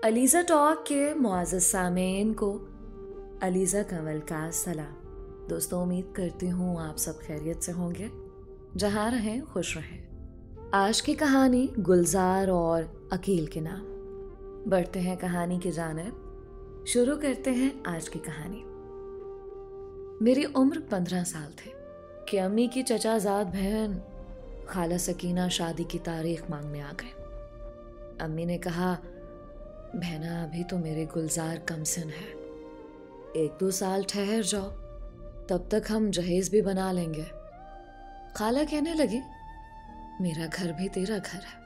Aliza talk के मुआज़्ज़ज़ सामीन को अलीज़ा कंवल का सलाम। दोस्तों, उम्मीद करती हूँ आप सब खैरियत से होंगे, जहाँ रहें खुश रहें। आज की कहानी गुलजार और अकील के नाम। बढ़ते हैं कहानी की जानिब। शुरू करते हैं आज की कहानी। मेरी उम्र 15 साल थी कि अम्मी की चचाजाद बहन खाला सकीना शादी की तारीख मांगने आ गए। अम्मी ने कहा, बहना अभी तो मेरे गुलजार कमसिन है, 1-2 साल ठहर जाओ, तब तक हम जहेज भी बना लेंगे। खाला कहने लगी, मेरा घर भी तेरा घर है,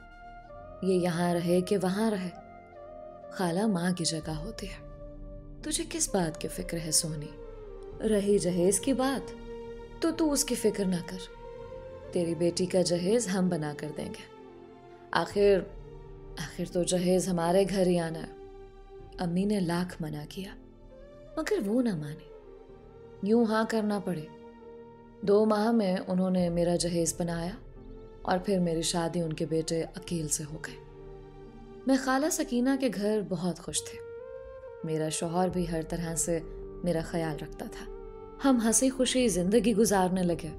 ये यहाँ रहे कि वहाँ रहे, खाला माँ की जगह होती है, तुझे किस बात की फिक्र है सोनी। रही जहेज की बात तो तू उसकी फिक्र ना कर, तेरी बेटी का जहेज हम बना कर देंगे। आखिर तो जहेज हमारे घर ही आना है। अम्मी ने लाख मना किया मगर वो ना मानी। यूं हाँ करना पड़े। 2 माह में उन्होंने मेरा जहेज बनाया और फिर मेरी शादी उनके बेटे अकील से हो गई। मैं खाला सकीना के घर बहुत खुश थे। मेरा शौहर भी हर तरह से मेरा ख्याल रखता था। हम हंसी खुशी जिंदगी गुजारने लगे।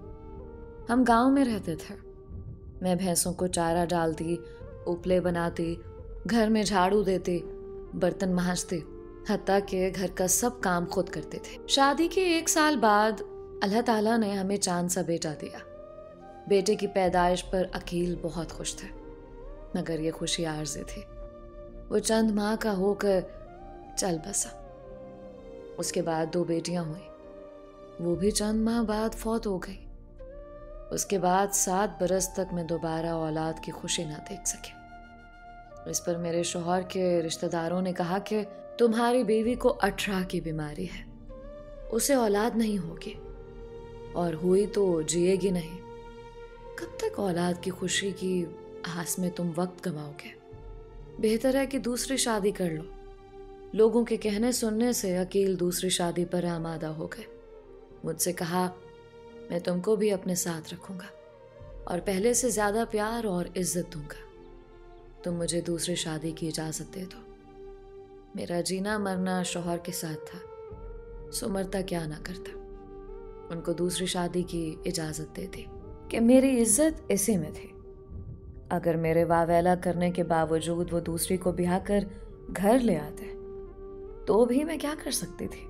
हम गांव में रहते थे। मैं भैंसों को चारा डालती, उपले बनाती, घर में झाड़ू देती, बर्तन मांजती, हत्ता के घर का सब काम खुद करते थे। शादी के 1 साल बाद अल्लाह ताला ने हमें चांद सा बेटा दिया। बेटे की पैदाइश पर अकील बहुत खुश थे, मगर ये खुशी आर्ज़ी थी। वो चंद माह का होकर चल बसा। उसके बाद 2 बेटियां हुई, वो भी चंद माह बाद फौत हो गई। उसके बाद 7 बरस तक मैं दोबारा औलाद की खुशी ना देख सके। इस पर मेरे शौहर के रिश्तेदारों ने कहा कि तुम्हारी बीवी को 18 की बीमारी है, उसे औलाद नहीं होगी, और हुई तो जिएगी नहीं। कब तक औलाद की खुशी की आस में तुम वक्त गंवाओगे? बेहतर है कि दूसरी शादी कर लो। लोगों के कहने सुनने से अकील दूसरी शादी पर आमादा हो गए। मुझसे कहा, मैं तुमको भी अपने साथ रखूंगा और पहले से ज्यादा प्यार और इज्जत दूंगा। तुम मुझे दूसरी शादी की इजाजत दे दो। मेरा जीना मरना शौहर के साथ था, सो मरता क्या ना करता। उनको दूसरी शादी की इजाजत दे दी कि मेरी इज्जत इसी में थी। अगर मेरे वावेला करने के बावजूद वो दूसरी को ब्याह कर घर ले आते तो भी मैं क्या कर सकती थी।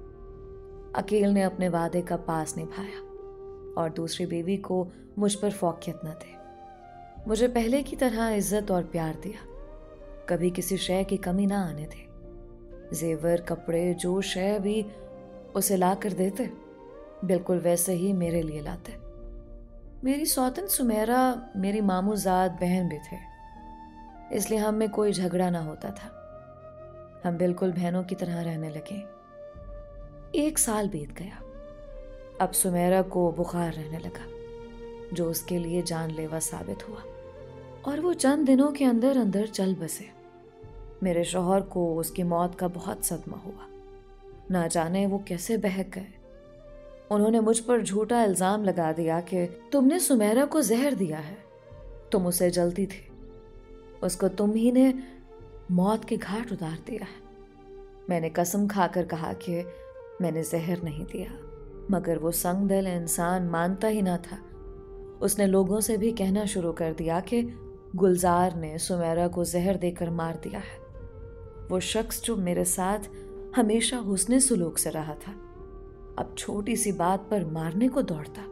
अकील ने अपने वादे का पास निभाया और दूसरी बीवी को मुझ पर फौकियत न दी। मुझे पहले की तरह इज्जत और प्यार दिया, कभी किसी शय की कमी ना आने दी। जेवर, कपड़े, जो शय भी उसे ला कर देते, बिल्कुल वैसे ही मेरे लिए लाते। मेरी सौतन सुमेरा मेरी मामूजाद बहन भी थे, इसलिए हम में कोई झगड़ा ना होता था। हम बिल्कुल बहनों की तरह रहने लगे। 1 साल बीत गया। अब सुमेरा को बुखार रहने लगा, जो उसके लिए जानलेवा साबित हुआ, और वो चंद दिनों के अंदर अंदर चल बसे। मेरे शौहर को उसकी मौत का बहुत सदमा हुआ। ना जाने वो कैसे बहक गए। उन्होंने मुझ पर झूठा इल्जाम लगा दिया कि तुमने सुमेरा को जहर दिया है, तुम उसे जलती थी, उसको तुम ही ने मौत के घाट उतार दिया है। मैंने कसम खाकर कहा कि मैंने जहर नहीं दिया, मगर वो संगदिल इंसान मानता ही ना था। उसने लोगों से भी कहना शुरू कर दिया कि गुलजार ने सुमेरा को जहर देकर मार दिया है। वो शख्स जो मेरे साथ हमेशा हुस्ने सुलूक से रहा था, अब छोटी सी बात पर मारने को दौड़ता।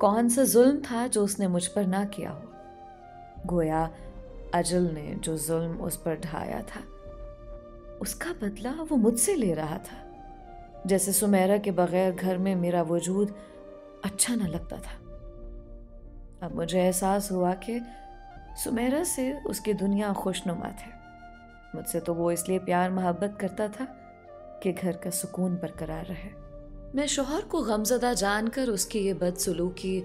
कौन सा जुल्म था जो उसने मुझ पर ना किया हो? गोया अजल ने जो जुल्म उस पर ढाया था, उसका बदला वो मुझसे ले रहा था। जैसे सुमेरा के बगैर घर में मेरा वजूद अच्छा न लगता था। अब मुझे एहसास हुआ कि सुमेरा से उसकी दुनिया खुशनुमा थे। मुझसे तो वो इसलिए प्यार मोहब्बत करता था कि घर का सुकून बरकरार रहे। मैं शौहर को गमज़दा जानकर उसकी ये बदसलूकी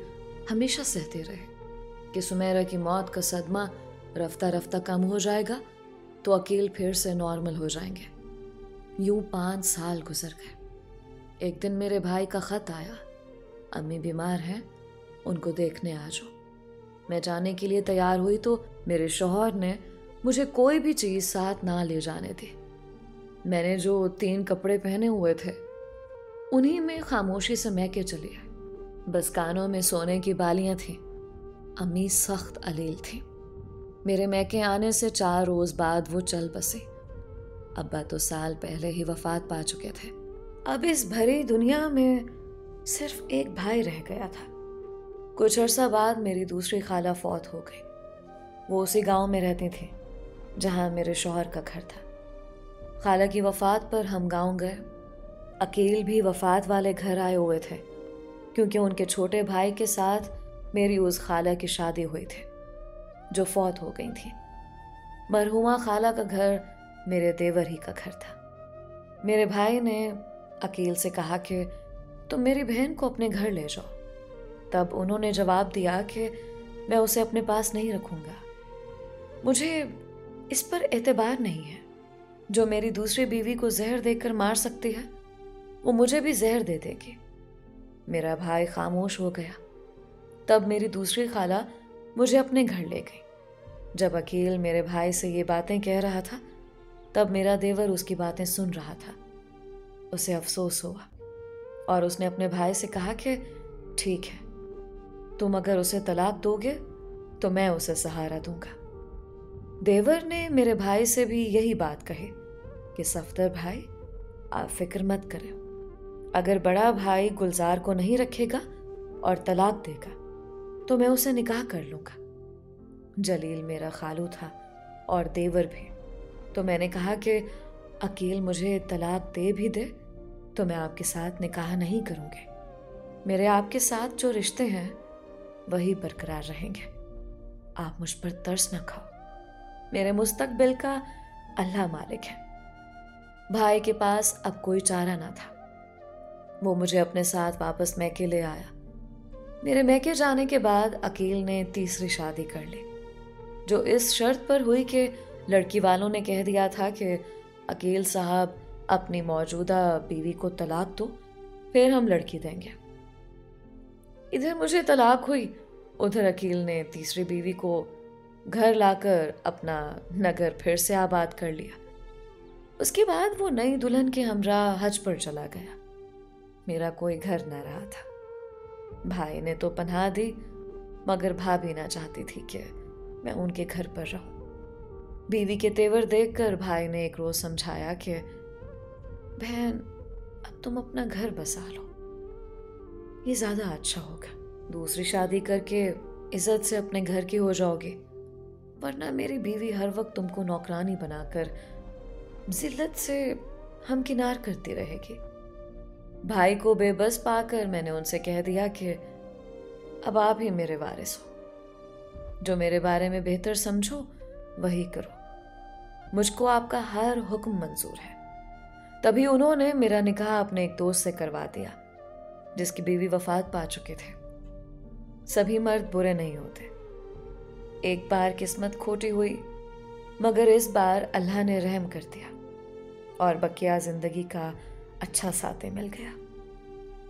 हमेशा सहते रहे कि सुमेरा की मौत का सदमा रफ्ता रफ्ता कम हो जाएगा तो अकील फिर से नॉर्मल हो जाएंगे। यूं 5 साल गुजर गए। एक दिन मेरे भाई का खत आया, अम्मी बीमार हैं, उनको देखने आ जाओ। मैं जाने के लिए तैयार हुई तो मेरे शौहर ने मुझे कोई भी चीज़ साथ ना ले जाने दी। मैंने जो 3 कपड़े पहने हुए थे उन्हीं में खामोशी से मैं के चली आई। बस कानों में सोने की बालियां थीं। अम्मी सख्त अलील थी। मेरे मैके आने से 4 रोज बाद वो चल बसी। अब्बा तो साल पहले ही वफात पा चुके थे। अब इस भरी दुनिया में सिर्फ एक भाई रह गया था। कुछ अरसा बाद मेरी दूसरी खाला फौत हो गई। वो उसी गांव में रहती थी जहां मेरे शौहर का घर था। खाला की वफात पर हम गांव गए। अकील भी वफात वाले घर आए हुए थे क्योंकि उनके छोटे भाई के साथ मेरी उस खाला की शादी हुई थी जो फौत हो गई थी। मरहुमा खाला का घर मेरे देवर ही का घर था। मेरे भाई ने अकील से कहा कि तुम मेरी बहन को अपने घर ले जाओ। तब उन्होंने जवाब दिया कि मैं उसे अपने पास नहीं रखूंगा। मुझे इस पर एतबार नहीं है। जो मेरी दूसरी बीवी को जहर देकर मार सकती है वो मुझे भी जहर दे देगी। मेरा भाई खामोश हो गया। तब मेरी दूसरी खाला मुझे अपने घर ले गई। जब अकील मेरे भाई से ये बातें कह रहा था तब मेरा देवर उसकी बातें सुन रहा था। उसे अफसोस हुआ और उसने अपने भाई से कहा कि ठीक है, तुम अगर उसे तलाक दोगे तो मैं उसे सहारा दूंगा। देवर ने मेरे भाई से भी यही बात कही कि सफदर भाई, आप फिक्र मत करें। अगर बड़ा भाई गुलजार को नहीं रखेगा और तलाक देगा तो मैं उसे निकाह कर लूंगा। जलील मेरा खालू था और देवर भी। तो मैंने कहा कि अकील मुझे तलाक दे भी दे तो मैं आपके साथ निकाह नहीं करूंगी। मेरे आपके साथ जो रिश्ते हैं वही बरकरार रहेंगे। आप मुझ पर तरस ना खाओ। मेरे मुस्तकबिल का अल्लाह मालिक है। भाई के पास अब कोई चारा ना था। वो मुझे अपने साथ वापस मैके ले आया। मेरे मैके जाने के बाद अकील ने तीसरी शादी कर ली, जो इस शर्त पर हुई कि लड़की वालों ने कह दिया था कि अकील साहब अपनी मौजूदा बीवी को तलाक दो, फिर हम लड़की देंगे। इधर मुझे तलाक हुई, उधर अकील ने तीसरी बीवी को घर लाकर अपना नगर फिर से आबाद कर लिया। उसके बाद वो नई दुल्हन के हमराह हज पर चला गया। मेरा कोई घर न रहा था। भाई ने तो पनाह दी मगर भाभी ना चाहती थी कि मैं उनके घर पर रहूं। बीवी के तेवर देखकर भाई ने एक रोज समझाया कि बहन, अब तुम अपना घर बसा लो, ये ज्यादा अच्छा होगा। दूसरी शादी करके इज्जत से अपने घर की हो जाओगे, वरना मेरी बीवी हर वक्त तुमको नौकरानी बनाकर जिल्लत से हमकिनार करती रहेगी। भाई को बेबस पाकर मैंने उनसे कह दिया कि अब आप ही मेरे वारिस हो। जो मेरे बारे में बेहतर समझो वही करो। मुझको आपका हर हुक्म मंजूर है। तभी उन्होंने मेरा निकाह अपने एक दोस्त से करवा दिया जिसकी बीवी वफात पा चुके थे। सभी मर्द बुरे नहीं होते। एक बार किस्मत खोटी हुई मगर इस बार अल्लाह ने रहम कर दिया और बकिया जिंदगी का अच्छा साथी मिल गया।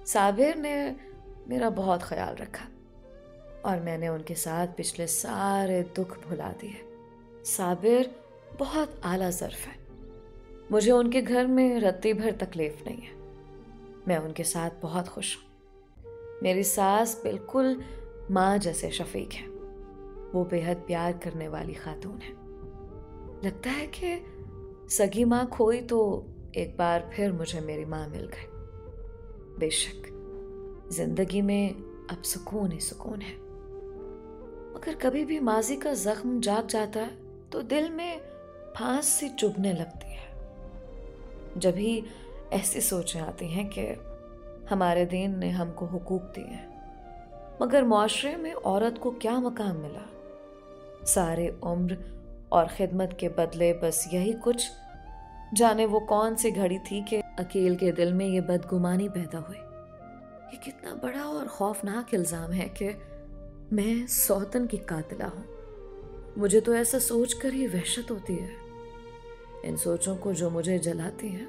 साबिर ने मेरा बहुत ख्याल रखा और मैंने उनके साथ पिछले सारे दुख भुला दिए। साबिर बहुत आला ज़र्फ है। मुझे उनके घर में रत्ती भर तकलीफ नहीं है। मैं उनके साथ बहुत खुश हूँ। मेरी सास बिल्कुल माँ जैसे शफीक है। वो बेहद प्यार करने वाली खातून है। लगता है कि सगी माँ खोई तो एक बार फिर मुझे मेरी माँ मिल गई। बेशक जिंदगी में अब सुकून ही सुकून है, मगर कभी भी माजी का जख्म जाग जाता है तो दिल में फांस सी चुभने लगती है। जब ही ऐसी सोचें आती हैं कि हमारे दीन ने हमको हुकूक दिए हैं मगर मुआशरे में औरत को क्या मकाम मिला। सारे उम्र और खिदमत के बदले बस यही कुछ। जाने वो कौन सी घड़ी थी कि अकील के दिल में ये बदगुमानी पैदा हुई। ये कितना बड़ा और खौफनाक इल्ज़ाम है कि मैं सौतन की कातिला हूँ। मुझे तो ऐसा सोच कर ही वहशत होती है। इन सोचों को जो मुझे जलाती हैं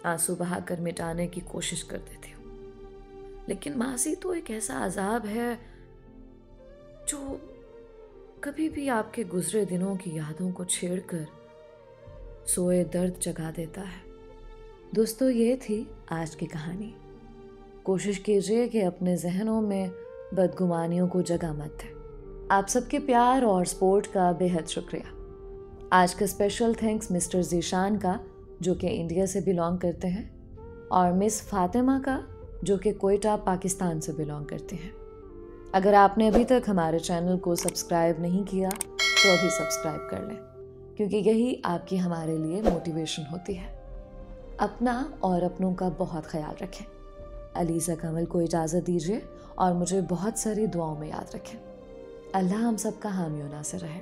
आंसू बहाकर मिटाने की कोशिश कर देती हूँ, लेकिन माजी तो एक ऐसा अजाब है जो कभी भी आपके गुजरे दिनों की यादों को छेड़कर सोए दर्द जगा देता है। दोस्तों, ये थी आज की कहानी। कोशिश कीजिए कि अपने जहनों में बदगुमानियों को जगह मत दें। आप सबके प्यार और सपोर्ट का बेहद शुक्रिया। आज का स्पेशल थैंक्स मिस्टर जीशान का, जो कि इंडिया से बिलोंग करते हैं, और मिस फातिमा का, जो कि कोयटा पाकिस्तान से बिलोंग करते हैं। अगर आपने अभी तक हमारे चैनल को सब्सक्राइब नहीं किया तो अभी सब्सक्राइब कर लें, क्योंकि यही आपकी हमारे लिए मोटिवेशन होती है। अपना और अपनों का बहुत ख्याल रखें। अलीज़ा कंवल को इजाज़त दीजिए और मुझे बहुत सारी दुआओं में याद रखें। अल्लाह हम सबका हामी और नासिर रहे।